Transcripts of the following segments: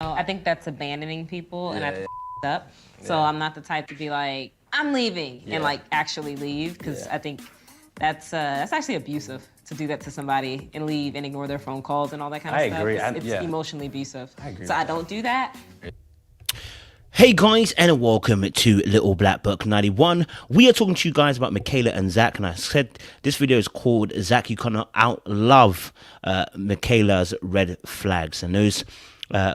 I think that's abandoning people, and that's up. So I'm not the type to be like, I'm leaving, and like actually leave, because I think that's actually abusive to do that to somebody and leave and ignore their phone calls and all that kind of stuff. agree. It's emotionally abusive. I agree So with I that. don't do that. Hey guys, and welcome to Little Black Book 91. We are talking to you guys about Michaela and Zack, and I said this video is called Zack, You Cannot Outlove Michaela's Red Flags. And those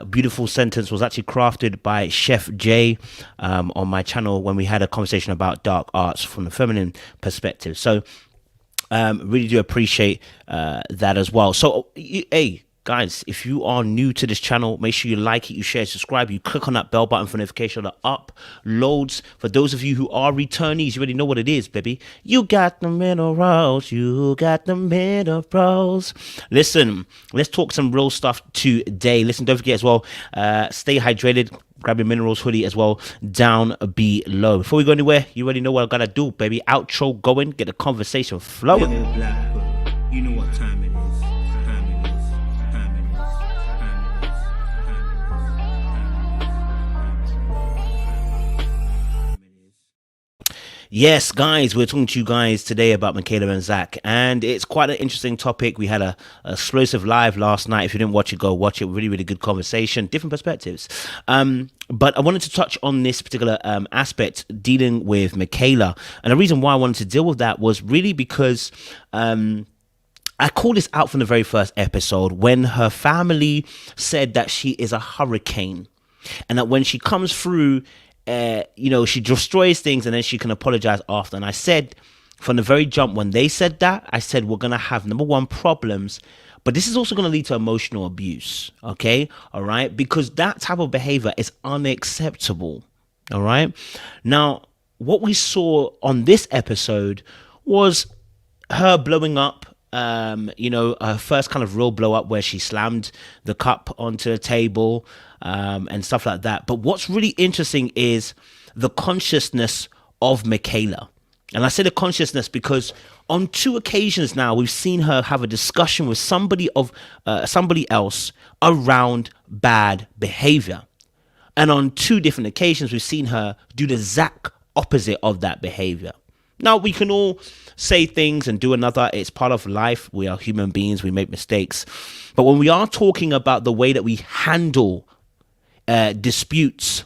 beautiful sentence was actually crafted by Chef Jay on my channel when we had a conversation about dark arts from the feminine perspective. So really do appreciate that as well. So hey guys, if you are new to this channel, make sure you like it, you share, subscribe, you click on that bell button for notification of the uploads. For those of you who are returnees, you already know what it is, baby. You got the minerals, you got the minerals. Listen, let's talk some real stuff today. Listen, don't forget as well, stay hydrated. Grab your minerals hoodie as well down below. Before we go anywhere, you already know what I gotta do, baby. Outro going, get the conversation flowing. You know what time it is. Yes, guys, we're talking to you guys today about Michaela and Zack, and it's quite an interesting topic. We had a explosive live last night. If you didn't watch it, go watch it. Really, really good conversation, different perspectives. But I wanted to touch on this particular aspect dealing with Michaela, and the reason why I wanted to deal with that was really because I called this out from the very first episode when her family said that she is a hurricane, and that when she comes through, she destroys things and then she can apologize after. And I said from the very jump when they said that, I said we're gonna have number one problems, but this is also gonna lead to emotional abuse. Okay, all right, because that type of behavior is unacceptable. All right, now what we saw on this episode was her blowing up. Her first kind of real blow up where she slammed the cup onto the table and stuff like that. But what's really interesting is the consciousness of Michaela. And I say the consciousness because on two occasions now we've seen her have a discussion with somebody else around bad behavior. And on two different occasions we've seen her do the exact opposite of that behavior. Now, we can all say things and do another. It's part of life. We are human beings. We make mistakes. But when we are talking about the way that we handle disputes,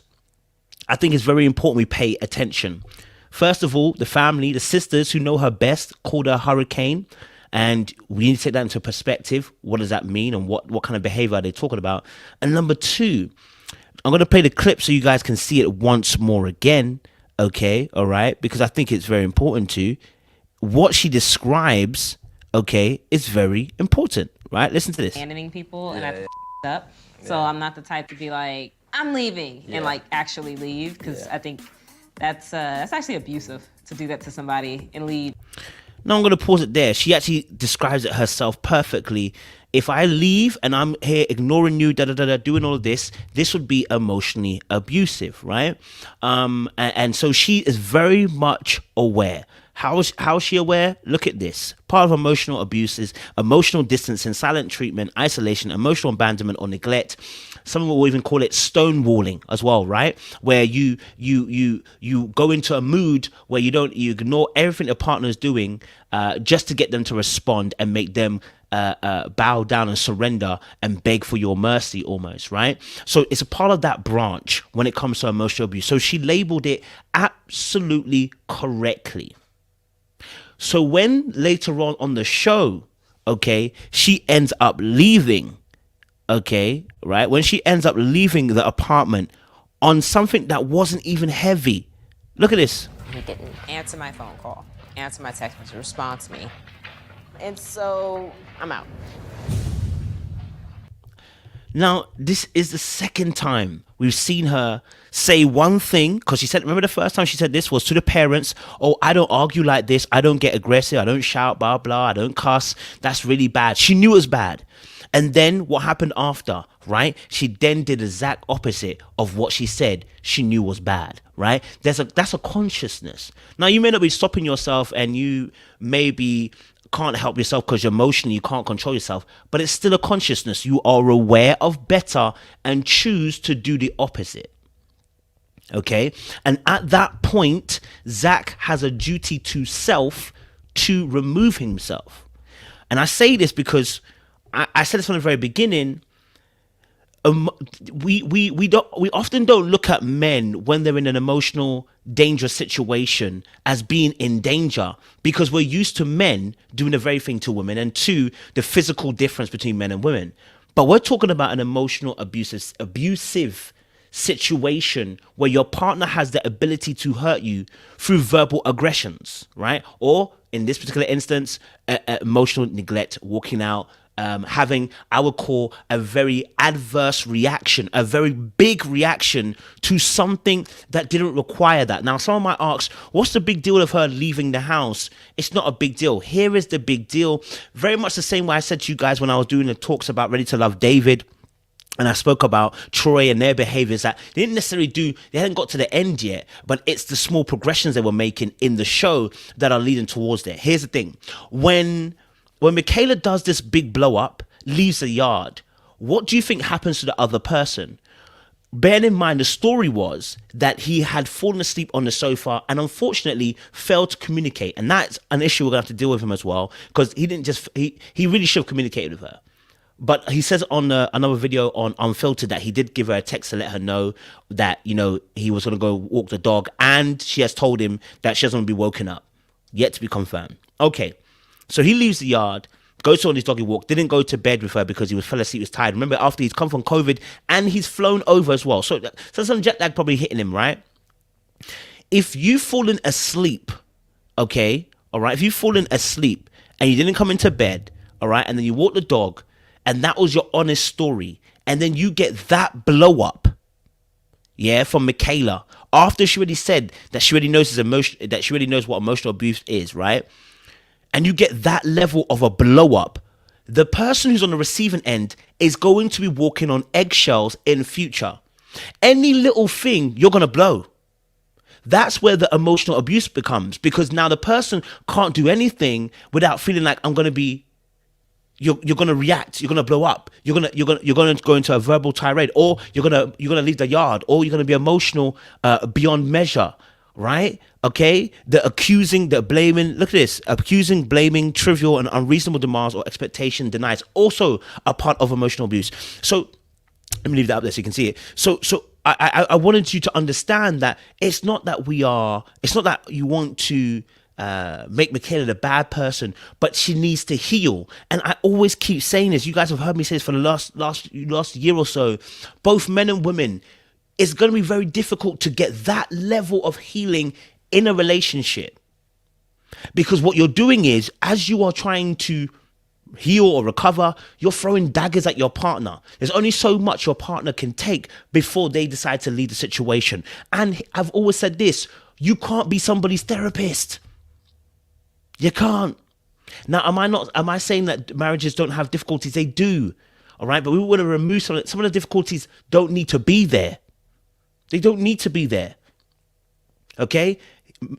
I think it's very important we pay attention. First of all, the family, the sisters who know her best, called her hurricane. And we need to take that into perspective. What does that mean? And what kind of behavior are they talking about? And number two, I'm going to play the clip so you guys can see it once more again. Okay, all right, because I think it's very important to what she describes. Okay, is very important, right? Listen to this. Abandoning people, and that's up. So I'm not the type to be like, I'm leaving, and like actually leave, because I think that's actually abusive to do that to somebody and leave. Now I'm going to pause it there. She actually describes it herself perfectly. If I leave and I'm here ignoring you, doing all of this, this would be emotionally abusive, right? And so she is very much aware. How is she aware? Look at this. Part of emotional abuse is emotional distancing, silent treatment, isolation, emotional abandonment or neglect. Some will even call it stonewalling as well, right? Where you go into a mood where you ignore everything the partner is doing just to get them to respond and make them bow down and surrender and beg for your mercy almost, right? So it's a part of that branch when it comes to emotional abuse. So she labeled it absolutely correctly. So when later on the show, okay, she ends up leaving, okay, right? When she ends up leaving the apartment on something that wasn't even heavy. Look at this. He didn't answer my phone call, answer my text message, respond to me. And so I'm out. Now, this is the second time we've seen her say one thing, because she said, remember the first time she said this was to the parents, oh, I don't argue like this, I don't get aggressive, I don't shout, blah, blah, I don't cuss, that's really bad. She knew it was bad. And then what happened after, right? She then did the exact opposite of what she said she knew was bad, right? That's a consciousness. Now, you may not be stopping yourself and you may be can't help yourself because emotionally you can't control yourself, but it's still a consciousness. You are aware of better and choose to do the opposite. Okay, and at that point, Zack has a duty to self to remove himself. And I say this because I said this from the very beginning. We often don't look at men when they're in an emotional dangerous situation as being in danger, because we're used to men doing the very thing to women, and two, the physical difference between men and women. But we're talking about an emotional abusive situation where your partner has the ability to hurt you through verbal aggressions, right? Or in this particular instance, emotional neglect, walking out, having, I would call, a very adverse reaction, a very big reaction to something that didn't require that. Now, someone might ask, what's the big deal of her leaving the house? It's not a big deal. Here is the big deal. Very much the same way I said to you guys when I was doing the talks about Ready to Love David, and I spoke about Troy and their behaviors that they didn't necessarily they hadn't got to the end yet, but it's the small progressions they were making in the show that are leading towards there. Here's the thing. When Michaela does this big blow up, leaves the yard, what do you think happens to the other person? Bearing in mind, the story was that he had fallen asleep on the sofa and unfortunately failed to communicate. And that's an issue we're going to have to deal with him as well, because he really should have communicated with her. But he says on another video on Unfiltered that he did give her a text to let her know that, he was going to go walk the dog, and she has told him that she doesn't want to be woken up. Yet to be confirmed. Okay, so he leaves the yard, goes on his doggy walk, didn't go to bed with her because he fell asleep, he was tired. Remember, after he's come from COVID and he's flown over as well. So some jet lag probably hitting him, right? If you've fallen asleep, okay, all right, if you've fallen asleep and you didn't come into bed, all right, and then you walk the dog, and that was your honest story, and then you get that blow up, yeah, from Michaela, after she already said that she already knows his emotion, that she already knows what emotional abuse is, right? And you get that level of a blow up, the person who's on the receiving end is going to be walking on eggshells in future. Any little thing, you're going to blow. That's where the emotional abuse becomes, because now the person can't do anything without feeling like you're going to react, you're going to blow up, you're going to go into a verbal tirade, or you're going to leave the yard, or you're going to be emotional beyond measure, right? Okay, the accusing, the blaming, look at this, accusing, blaming, trivial and unreasonable demands or expectation denies, also a part of emotional abuse. So let me leave that up there so you can see it. So I wanted you to understand that it's not that you want to make Michaela the bad person, but she needs to heal. And I always keep saying this. You guys have heard me say this for the last year or so. Both men and women, it's going to be very difficult to get that level of healing in a relationship, because what you're doing is, as you are trying to heal or recover, you're throwing daggers at your partner. There's only so much your partner can take before they decide to leave the situation. And I've always said this: you can't be somebody's therapist. You can't. Now, am I saying that marriages don't have difficulties? They do. All right. But we want to remove some of the difficulties. Don't need to be there. They don't need to be there. Okay.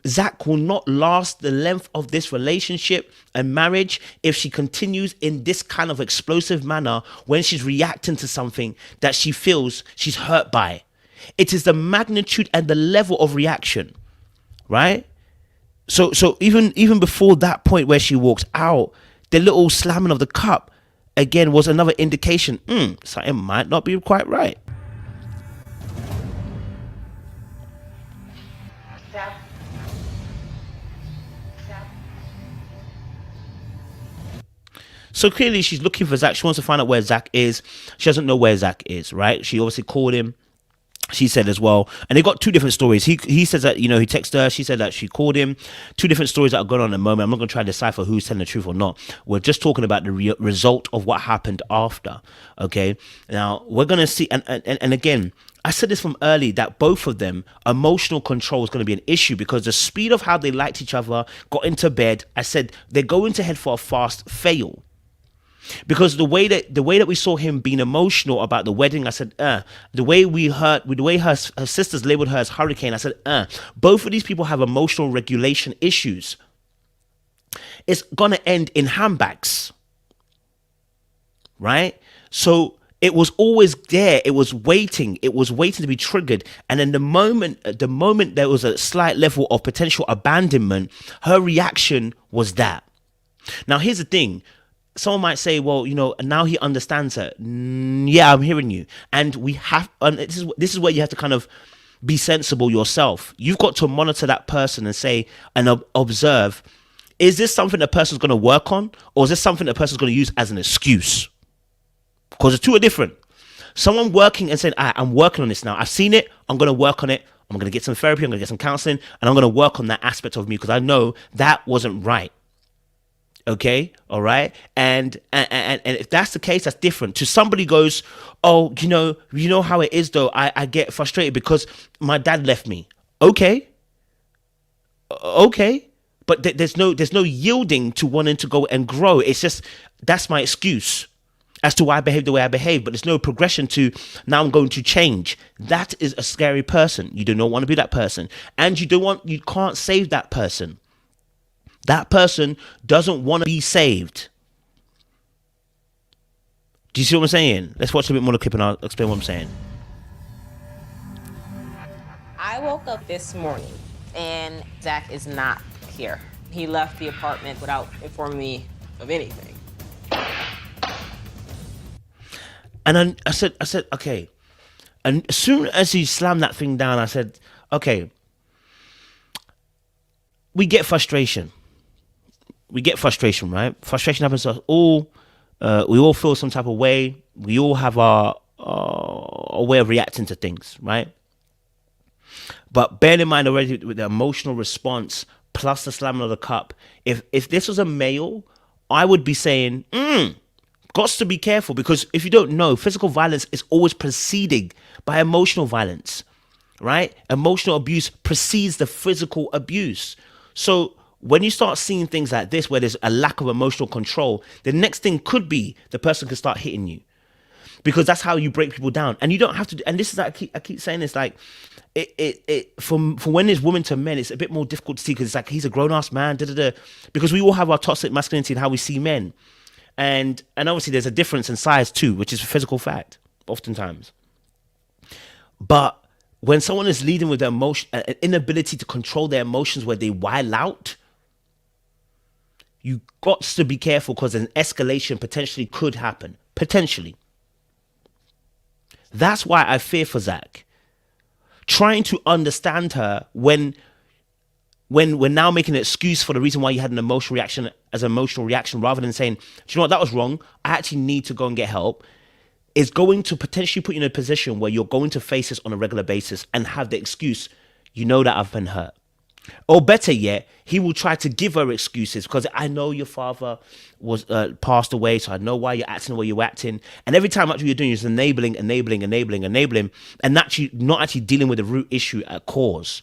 Zack will not last the length of this relationship and marriage if she continues in this kind of explosive manner when she's reacting to something that she feels she's hurt by. It is the magnitude and the level of reaction, right? So even before that point where she walks out, the little slamming of the cup again was another indication something might not be quite right. So clearly she's looking for Zack. She wants to find out where Zack is. She doesn't know where Zack is, right? She obviously called him. She said as well, and they got two different stories. He says that, he texted her. She said that she called him. Two different stories that are going on at the moment. I'm not going to try to decipher who's telling the truth or not. We're just talking about the result of what happened after. Okay, now we're going to see, and again, I said this from early, that both of them, emotional control is going to be an issue, because the speed of how they liked each other, got into bed. I said they're going to head for a fast fail. Because the way that we saw him being emotional about the wedding, I said, the way her sisters labeled her as Hurricane, I said, both of these people have emotional regulation issues. it's going to end in handbags. Right? So it was always there. It was waiting. It was waiting to be triggered. And then the moment there was a slight level of potential abandonment, her reaction was that. Now, here's the thing. Someone might say, well, now he understands her. Yeah, I'm hearing you. And this is where you have to kind of be sensible yourself. You've got to monitor that person and say, and observe, is this something the person's going to work on? Or is this something the person's going to use as an excuse? Because the two are different. Someone working and saying, I'm working on this now. I've seen it. I'm going to work on it. I'm going to get some therapy. I'm going to get some counseling. And I'm going to work on that aspect of me because I know that wasn't right. Okay? All right? And if that's the case, that's different. To somebody goes, oh, you know how it is though. I get frustrated because my dad left me. Okay. But there's no yielding to wanting to go and grow. It's just, that's my excuse as to why I behave the way I behave, but there's no progression to now I'm going to change. That is a scary person. You do not want to be that person. And you can't save that person. That person doesn't want to be saved. Do you see what I'm saying? Let's watch a bit more of the clip and I'll explain what I'm saying. I woke up this morning and Zack is not here. He left the apartment without informing me of anything. And then I said, okay. And as soon as he slammed that thing down, I said, okay, we get frustration. Right? Frustration happens to us all. We all feel some type of way. We all have our way of reacting to things, right? But bear in mind already with the emotional response plus the slamming of the cup, if this was a male, I would be saying, got to be careful, because if you don't know, physical violence is always preceded by emotional violence, right? Emotional abuse precedes the physical abuse. So when you start seeing things like this, where there's a lack of emotional control, the next thing could be the person can start hitting you, because that's how you break people down. And you don't have to. And this is, I keep saying this, like from when it's women to men, it's a bit more difficult to see, because it's like he's a grown ass man, because we all have our toxic masculinity and how we see men. And obviously there's a difference in size too, which is a physical fact, oftentimes. But when someone is leading with their emotion, an inability to control their emotions where they wild out, you got to be careful, because an escalation potentially could happen. Potentially. That's why I fear for Zack. Trying to understand her when we're now making an excuse for the reason why you had an emotional reaction as an emotional reaction, rather than saying, do you know what, that was wrong, I actually need to go and get help, is going to potentially put you in a position where you're going to face this on a regular basis and have the excuse, that I've been hurt. Or better yet, he will try to give her excuses, because I know your father was passed away, so I know why you're acting the way you're acting. And every time what you're doing is enabling, and not actually dealing with the root issue at cause.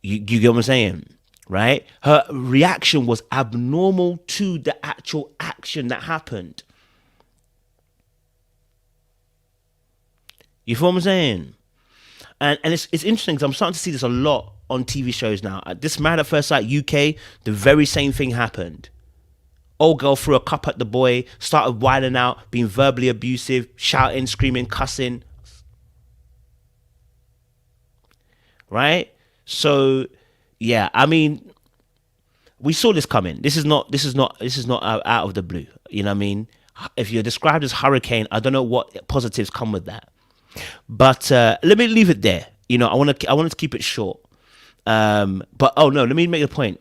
You get what I'm saying? Right? Her reaction was abnormal to the actual action that happened. You feel what I'm saying? And it's interesting, because I'm starting to see this a lot on TV shows now. This Married at First Sight UK, the very same thing happened. Old girl threw a cup at the boy, started wilding out, being verbally abusive, shouting, screaming, cussing. Right? So, yeah, I mean, we saw this coming. This is not out of the blue. You know what I mean? If you're described as hurricane, I don't know what positives come with that. But let me leave it there. I wanted to keep it short. But let me make a point.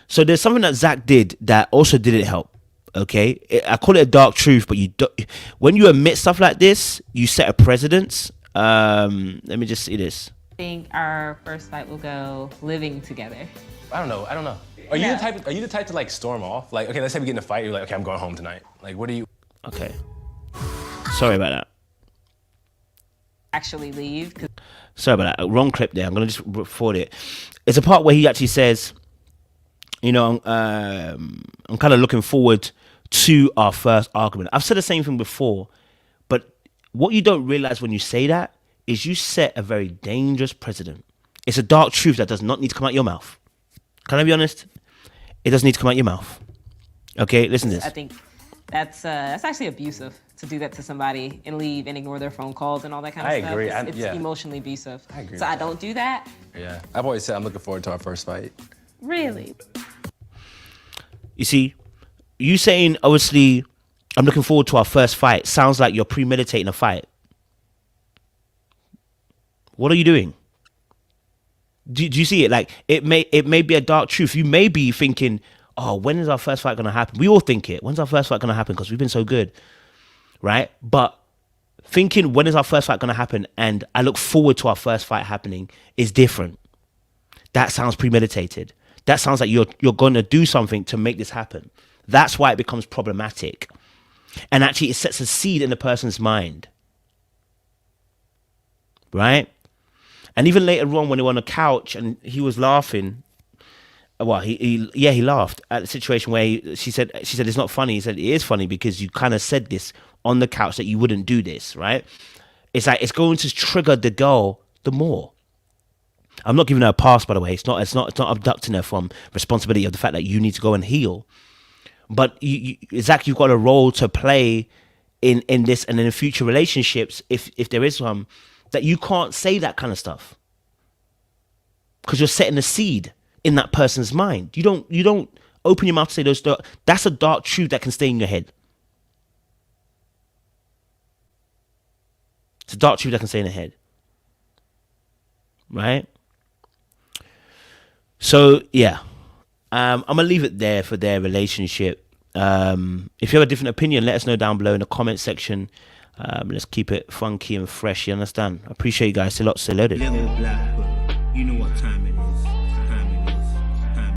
So there's something that Zack did that also didn't help. Okay, I call it a dark truth, but when you admit stuff like this, you set a precedence. Let me just see this. I think our first fight will go living together. I don't know. Are you the type to like storm off? Like, okay, let's say we get in a fight, you're like, okay, I'm going home tonight. Like, what do you? Okay. Sorry about that. Actually leave. Sorry about that. Wrong clip there. I'm going to just forward it. It's a part where he actually says, I'm kind of looking forward to our first argument. I've said the same thing before, but what you don't realize when you say that is you set a very dangerous precedent. It's a dark truth that does not need to come out your mouth. Can I be honest? it doesn't need to come out your mouth. Okay, listen to this. I think that's actually abusive to do that to somebody and leave and ignore their phone calls and all that kind of I stuff. agree. It's emotionally abusive. I agree So with I that. don't do that. Yeah. I've always said I'm looking forward to our first fight. Really? You see, you saying, obviously, I'm looking forward to our first fight, sounds like you're premeditating a fight. What are you doing? Do you see it? Like, it may be a dark truth. You may be thinking, oh, when is our first fight going to happen? We all think it. When's our first fight going to happen? Because we've been so good, right? But thinking, when is our first fight going to happen? And I look forward to our first fight happening is different. That sounds premeditated. That sounds like you're going to do something to make this happen. That's why it becomes problematic. And actually, it sets a seed in the person's mind, right? And even later on, when they were on the couch and he was laughing, well, he laughed at the situation where she said it's not funny. He said it is funny because you kind of said this on the couch that you wouldn't do this, right? It's like it's going to trigger the girl the more. I'm not giving her a pass, by the way. It's not abducting her from responsibility of the fact that you need to go and heal. But Zack, you've got a role to play in this and in future relationships, if there is one, that you can't say that kind of stuff because you're setting a seed in that person's mind. You don't open your mouth to say those. That's a dark truth that can stay in your head. It's a dark truth that can stay in the head, right? So yeah, I'm gonna leave it there for their relationship. If you have a different opinion, let us know down below in the comment section. Let's keep it funky and fresh. You understand? I appreciate you guys. Still loaded. Little black, you know what time it is.